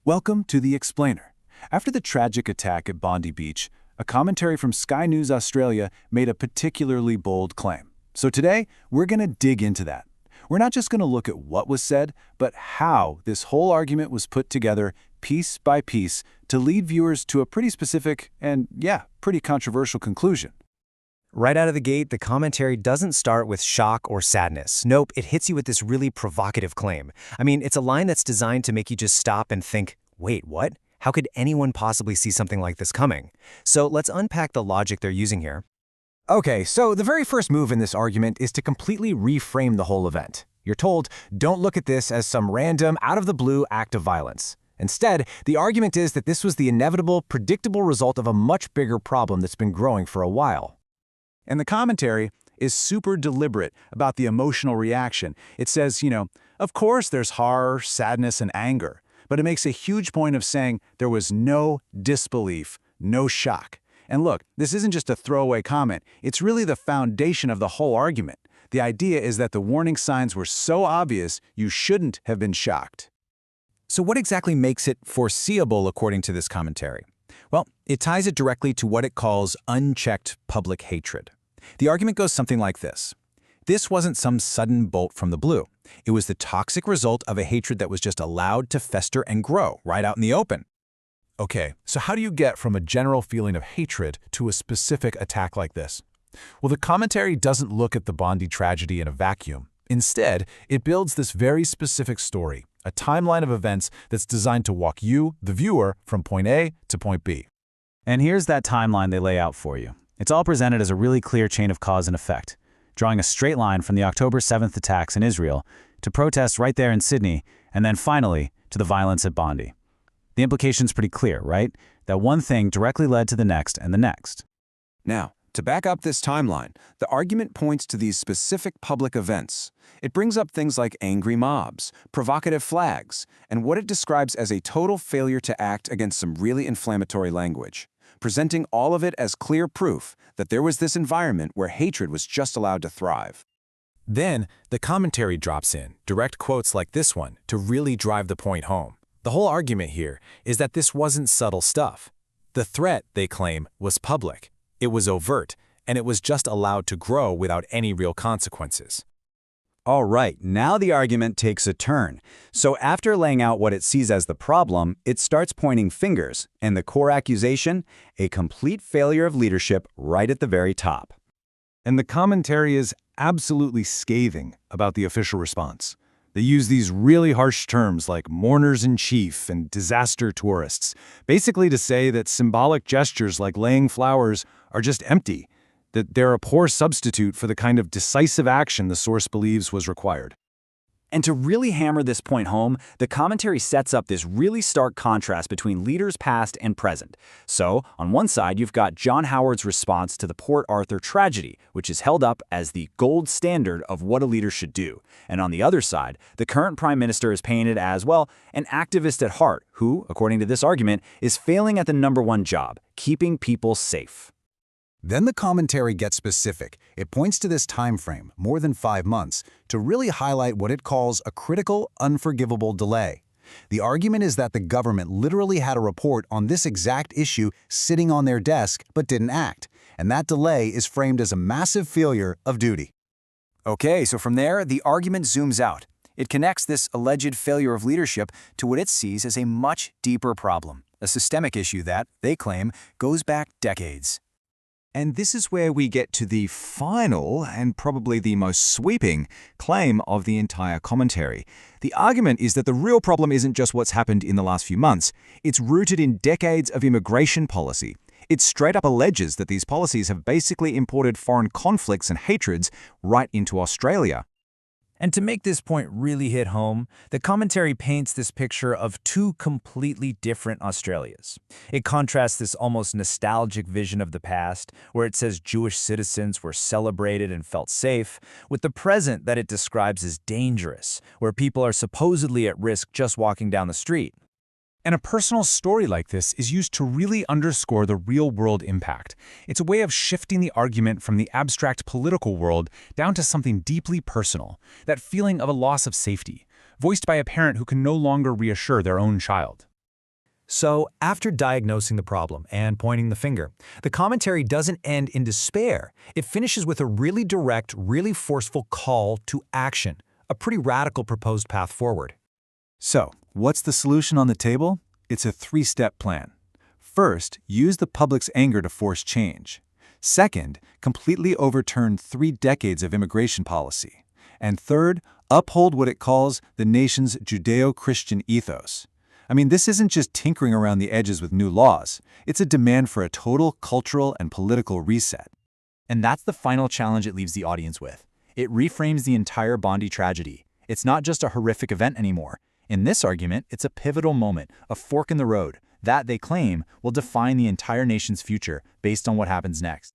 Welcome to The Explainer. After the tragic attack at Bondi Beach, a commentary from Sky News Australia made a particularly bold claim. So today, we're going to dig into that. We're not just going to look at what was said, but how this whole argument was put together piece by piece to lead viewers to a pretty specific and, pretty controversial conclusion. Right out of the gate, the commentary doesn't start with shock or sadness. Nope, it hits you with this really provocative claim. I mean, it's a line that's designed to make you just stop and think, wait, what? How could anyone possibly see something like this coming? So let's unpack the logic they're using here. Okay, so the very first move in this argument is to completely reframe the whole event. You're told, don't look at this as some random, out-of-the-blue act of violence. Instead, the argument is that this was the inevitable, predictable result of a much bigger problem that's been growing for a while. And the commentary is super deliberate about the emotional reaction. It says, of course there's horror, sadness, and anger, but it makes a huge point of saying there was no disbelief, no shock. And look, this isn't just a throwaway comment. It's really the foundation of the whole argument. The idea is that the warning signs were so obvious, you shouldn't have been shocked. So what exactly makes it foreseeable according to this commentary? Well, it ties it directly to what it calls unchecked public hatred. The argument goes something like this. This wasn't some sudden bolt from the blue. It was the toxic result of a hatred that was just allowed to fester and grow right out in the open. Okay, so how do you get from a general feeling of hatred to a specific attack like this? Well, the commentary doesn't look at the Bondi tragedy in a vacuum. Instead, it builds this very specific story, a timeline of events that's designed to walk you, the viewer, from point A to point B. And here's that timeline they lay out for you. It's all presented as a really clear chain of cause and effect, drawing a straight line from the October 7th attacks in Israel to protests right there in Sydney, and then finally to the violence at Bondi. The implication's pretty clear, right? That one thing directly led to the next and the next. Now, to back up this timeline, the argument points to these specific public events. It brings up things like angry mobs, provocative flags, and what it describes as a total failure to act against some really inflammatory language, presenting all of it as clear proof that there was this environment where hatred was just allowed to thrive. Then, the commentary drops in direct quotes like this one to really drive the point home. The whole argument here is that this wasn't subtle stuff. The threat, they claim, was public. It was overt, and it was just allowed to grow without any real consequences. All right, now the argument takes a turn. So after laying out what it sees as the problem, it starts pointing fingers, and the core accusation, a complete failure of leadership right at the very top. And the commentary is absolutely scathing about the official response. They use these really harsh terms like mourners in chief and disaster tourists, basically to say that symbolic gestures like laying flowers are just empty, that they're a poor substitute for the kind of decisive action the source believes was required. And to really hammer this point home, the commentary sets up this really stark contrast between leaders past and present. So, on one side, you've got John Howard's response to the Port Arthur tragedy, which is held up as the gold standard of what a leader should do. And on the other side, the current prime minister is painted as, well, an activist at heart who, according to this argument, is failing at the #1 job, keeping people safe. Then the commentary gets specific. It points to this time frame, more than 5 months, to really highlight what it calls a critical, unforgivable delay. The argument is that the government literally had a report on this exact issue sitting on their desk but didn't act, and that delay is framed as a massive failure of duty. Okay, so from there, the argument zooms out. It connects this alleged failure of leadership to what it sees as a much deeper problem, a systemic issue that, they claim, goes back decades. And this is where we get to the final, and probably the most sweeping, claim of the entire commentary. The argument is that the real problem isn't just what's happened in the last few months. It's rooted in decades of immigration policy. It straight up alleges that these policies have basically imported foreign conflicts and hatreds right into Australia. And to make this point really hit home, the commentary paints this picture of two completely different Australias. It contrasts this almost nostalgic vision of the past, where it says Jewish citizens were celebrated and felt safe, with the present that it describes as dangerous, where people are supposedly at risk just walking down the street. And a personal story like this is used to really underscore the real-world impact. It's a way of shifting the argument from the abstract political world down to something deeply personal, that feeling of a loss of safety, voiced by a parent who can no longer reassure their own child. So, after diagnosing the problem and pointing the finger, the commentary doesn't end in despair. It finishes with a really direct, really forceful call to action, a pretty radical proposed path forward. So, what's the solution on the table? It's a three-step plan. First, use the public's anger to force change. Second, completely overturn 3 decades of immigration policy. And third, uphold what it calls the nation's Judeo-Christian ethos. I mean, this isn't just tinkering around the edges with new laws. It's a demand for a total cultural and political reset. And that's the final challenge it leaves the audience with. It reframes the entire Bondi tragedy. It's not just a horrific event anymore. In this argument, it's a pivotal moment, a fork in the road, that, they claim, will define the entire nation's future based on what happens next.